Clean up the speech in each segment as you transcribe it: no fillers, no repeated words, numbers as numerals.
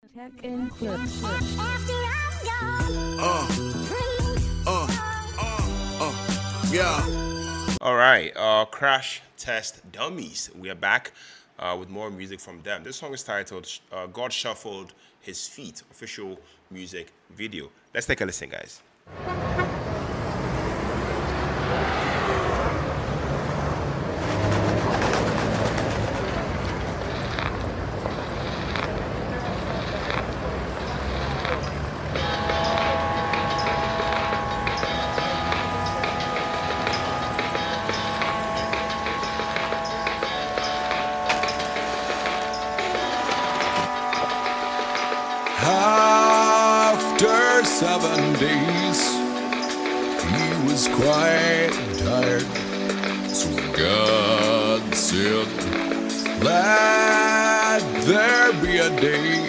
Tech and clips. Yeah. All right, Crash Test Dummies. We are back with more music from them. This song is titled God Shuffled His Feet, official music video. Let's take a listen, guys. After 7 days, he was quite tired. So God said, let there be a day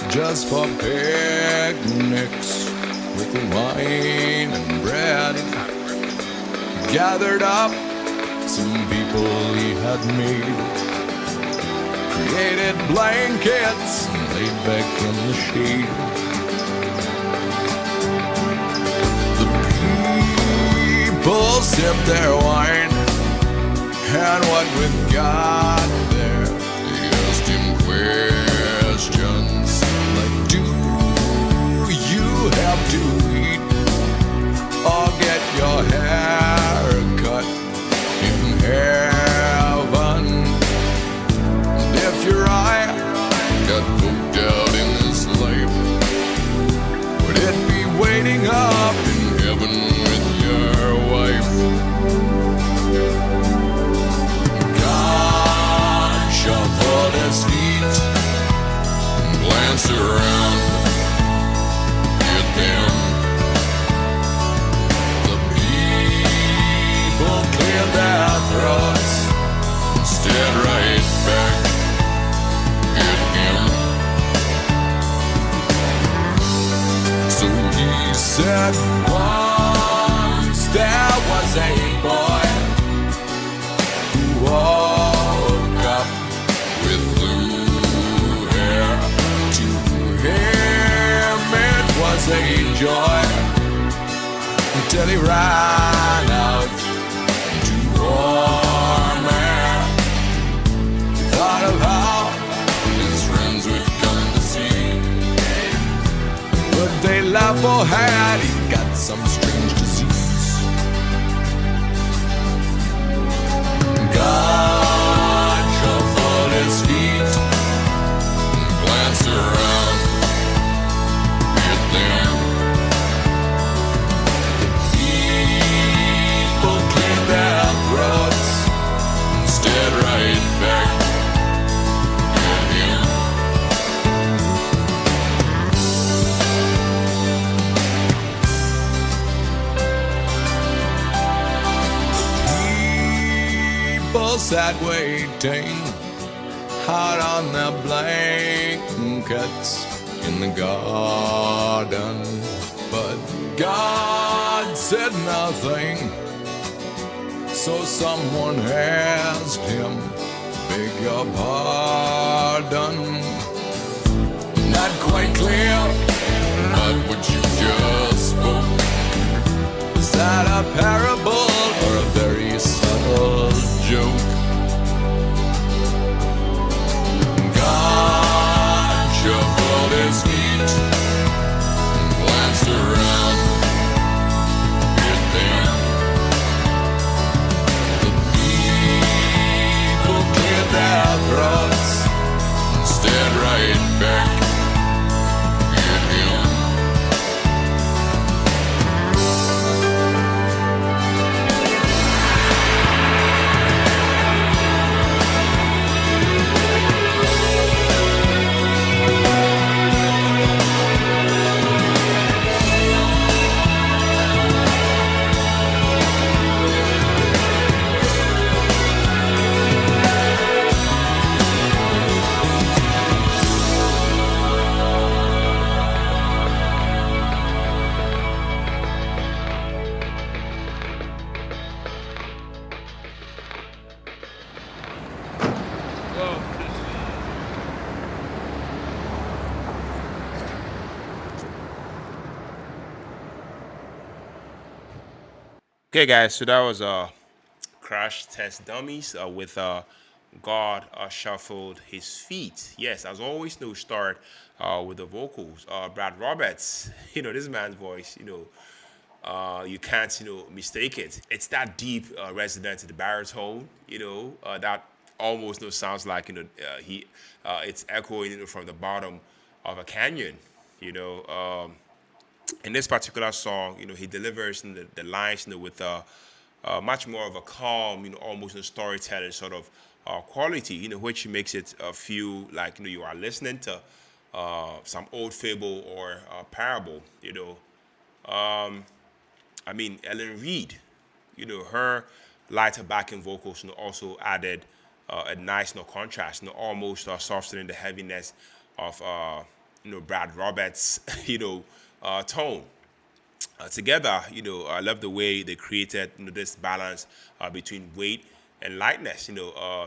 just for picnics with wine and bread. He gathered up some people he had made, created blankets and laid back in the shade. The people sipped their wine, and what with God there, they asked him questions like, do you have to eat or get your hair cut in heaven? If your eye got poked out in this life, would it be waiting up in heaven with your wife? God shuffled his feet and glanced around at them. The people cleared their throats and stared right back at him. So he said, once there was a boy who woke up with blue hair. To him it was a joy until he ran out to warm air. He thought of how his friends would come to see. Would they laugh or had he got some strange disease? God shuffled his feet and glanced around at them. People cleared their throats and stared right back at him. People sat waiting hard on their blankets in the garden, but God said nothing. So someone asked him, beg your pardon. Not quite clear, but what you just spoke, is that a parable or a very subtle joke? God shuffled his feet and glanced around at them. The people cleared their throats and stared right back at him. Okay, guys, so that was Crash Test Dummies with God Shuffled His Feet. Yes, as always, no start with the vocals. Brad Roberts, this man's voice, you can't, mistake it. It's that deep resonance in the baritone, that almost sounds like, it's echoing, from the bottom of a canyon, you know. In this particular song, he delivers the lines, with much more of a calm, almost a storytelling sort of quality, which makes it feel like you are listening to some old fable or parable. I mean, Ellen Reed, her lighter backing vocals, also added a nice, contrast, almost softening the heaviness of, Brad Roberts, tone. Together, I love the way they created, this balance between weight and lightness,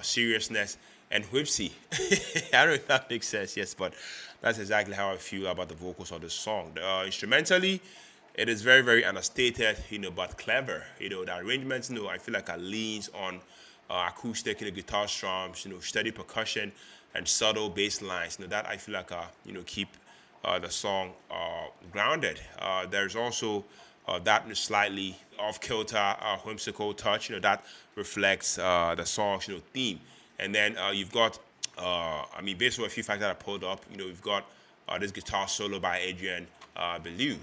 seriousness and whimsy. I don't know if that makes sense, yes, but that's exactly how I feel about the vocals of the song. Instrumentally, it is very, very understated, but clever. The arrangements, I feel like it leans on acoustic, guitar strums, steady percussion and subtle bass lines. That I feel like, keep the song grounded. There's also that slightly off-kilter, whimsical touch, that reflects the song's, theme. And then you've got, based on a few facts that I pulled up, we've got this guitar solo by Adrian Belew.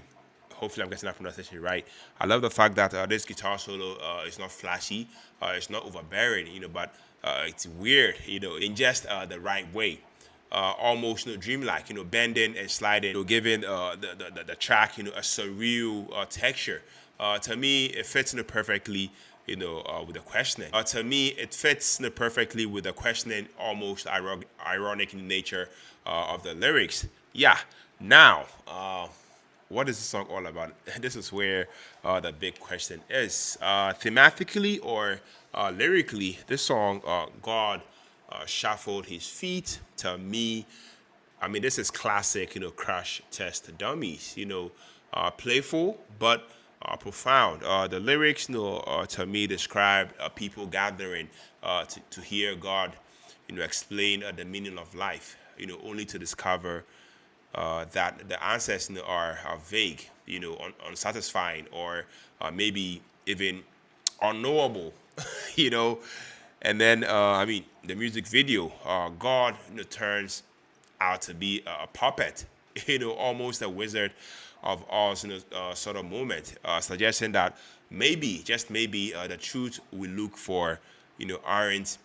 Hopefully, I'm getting that pronunciation right. I love the fact that this guitar solo is not flashy, it's not overbearing, but it's weird, in just the right way. Almost, dreamlike, bending and sliding, giving the track, a surreal texture. To me, it fits, perfectly, with the questioning. To me, it fits, perfectly with the questioning, almost ironic in nature of the lyrics. Yeah. Now, what is the song all about? This is where the big question is. Thematically or lyrically, this song, God shuffled his feet. To me, this is classic, Crash Test Dummies, playful but profound. The lyrics, to me, describe people gathering to hear God, explain the meaning of life, only to discover that the answers, are vague, unsatisfying, or maybe even unknowable, you know. And then, the music video, God, turns out to be a puppet, almost a wizard of Oz, sort of moment, suggesting that maybe, just maybe, the truth we look for, aren't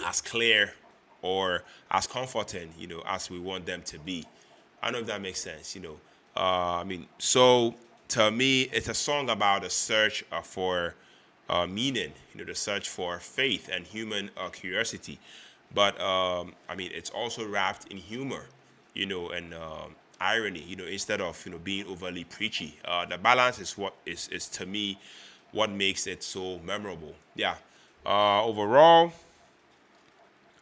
as clear or as comforting, as we want them to be. I don't know if that makes sense, so to me, it's a song about the search for meaning, the search for faith and human curiosity. But it's also wrapped in humor, and irony, instead of being overly preachy. The balance is what is to me what makes it so memorable. Yeah. Overall,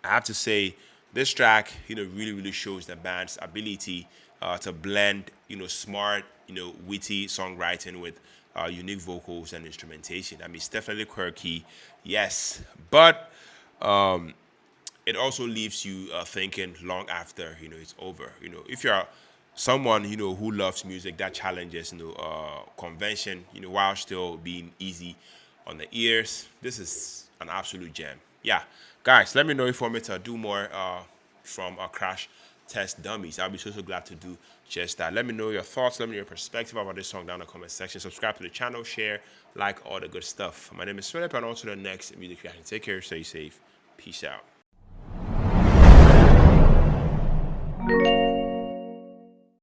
I have to say this track, really, really shows the band's ability to blend, smart, witty songwriting with unique vocals and instrumentation. It's definitely quirky, yes, but it also leaves you thinking long after, it's over. If you're someone, who loves music that challenges, convention, while still being easy on the ears, this is an absolute gem. Yeah, guys, let me know if you want me to do more from Crash Test Dummies. I'll be so glad to do just that. Let me know your thoughts. Let me know your perspective about this song down in the comment section. Subscribe to the channel, share, like all the good stuff. My name is Philip, and on to the next music reaction. Take care, stay safe. Peace out.